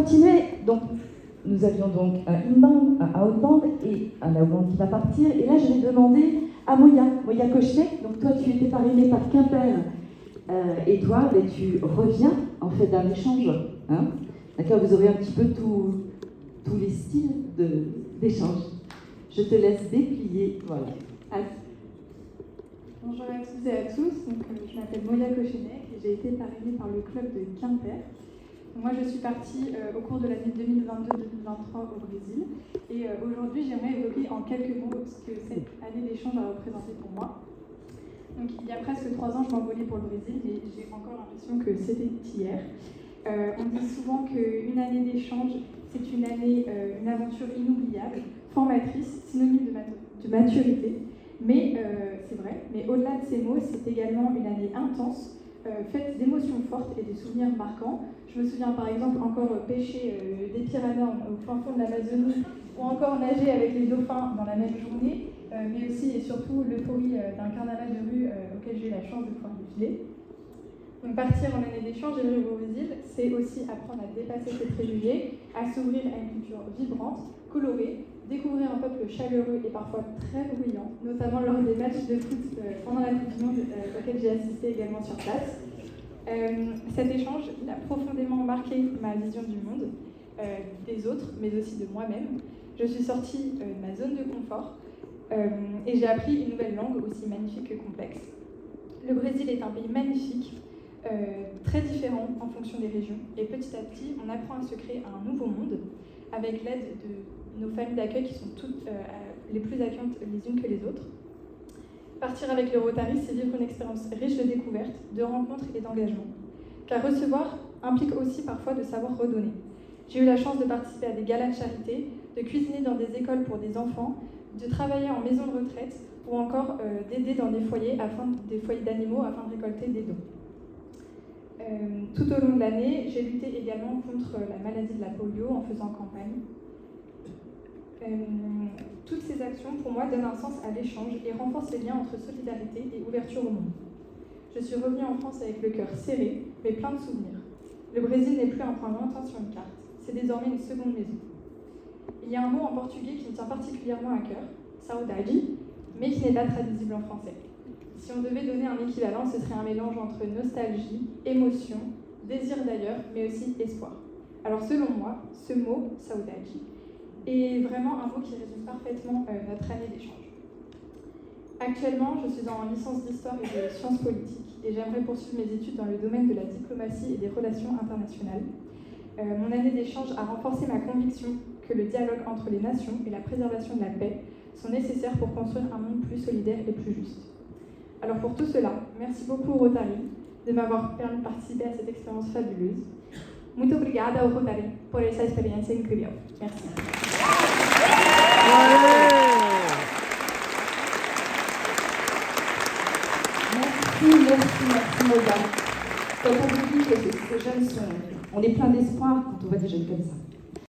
continuer. Donc, nous avions donc un inbound, un outbound et un outbound qui va partir. Et là, je vais demander à Moya Kochenek. Donc, toi, tu étais parrainée par Quimper. Et toi, ben, tu reviens en fait d'un échange. Hein. D'accord, vous aurez un petit peu tous les styles d'échange. Je te laisse déplier. Voilà. Bonjour à toutes et à tous. Donc, je m'appelle Moya Kochenek et j'ai été parrainée par le club de Quimper. Moi, je suis partie au cours de l'année 2022-2023 au Brésil. Et aujourd'hui, j'aimerais évoquer en quelques mots ce que cette année d'échange a représenté pour moi. Donc, il y a presque 3 ans, je m'envolais pour le Brésil, mais j'ai encore l'impression que c'était hier. On dit souvent qu'une année d'échange, c'est une année, une aventure inoubliable, formatrice, synonyme de maturité. Mais c'est vrai, mais au-delà de ces mots, c'est également une année intense, faite d'émotions fortes et de souvenirs marquants. Je me souviens par exemple encore pêcher des piranhas au fin fond de l'Amazonie ou encore nager avec les dauphins dans la même journée, mais aussi et surtout l'euphorie d'un carnaval de rue auquel j'ai eu la chance de pouvoir défiler. Donc partir en année d'échange et vivre au Brésil, c'est aussi apprendre à dépasser ses préjugés, à s'ouvrir à une culture vibrante, colorée, découvrir un peuple chaleureux et parfois très bruyant, notamment lors des matchs de foot pendant la Coupe du Monde auxquels j'ai assisté également sur place. Cet échange, il a profondément marqué ma vision du monde, des autres, mais aussi de moi-même. Je suis sortie de ma zone de confort et j'ai appris une nouvelle langue aussi magnifique que complexe. Le Brésil est un pays magnifique, très différent en fonction des régions, et petit à petit, on apprend à se créer un nouveau monde avec l'aide de nos familles d'accueil qui sont toutes les plus accueillantes les unes que les autres. Partir avec le Rotary, c'est vivre une expérience riche de découvertes, de rencontres et d'engagement. Car recevoir implique aussi parfois de savoir redonner. J'ai eu la chance de participer à des galas de charité, de cuisiner dans des écoles pour des enfants, de travailler en maison de retraite ou encore d'aider dans des foyers d'animaux afin de récolter des dons. Tout au long de l'année, j'ai lutté également contre la maladie de la polio en faisant campagne. Toutes ces actions, pour moi, donnent un sens à l'échange et renforcent les liens entre solidarité et ouverture au monde. Je suis revenue en France avec le cœur serré, mais plein de souvenirs. Le Brésil n'est plus un point lointain sur une carte, c'est désormais une seconde maison. Il y a un mot en portugais qui me tient particulièrement à cœur, saudade, mais qui n'est pas traduisible en français. Si on devait donner un équivalent, ce serait un mélange entre nostalgie, émotion, désir d'ailleurs, mais aussi espoir. Alors selon moi, ce mot, saudade, est vraiment un mot qui résume parfaitement notre année d'échange. Actuellement, je suis en licence d'histoire et de sciences politiques et j'aimerais poursuivre mes études dans le domaine de la diplomatie et des relations internationales. Mon année d'échange a renforcé ma conviction que le dialogue entre les nations et la préservation de la paix sont nécessaires pour construire un monde plus solidaire et plus juste. Alors pour tout cela, merci beaucoup au Rotary de m'avoir permis de participer à cette expérience fabuleuse. Muito obrigada ao Rotary por essa experiência incrível. Merci. Merci Moya. Quand on vous dit que ces jeunes sont... On est plein d'espoir quand on voit des jeunes comme ça.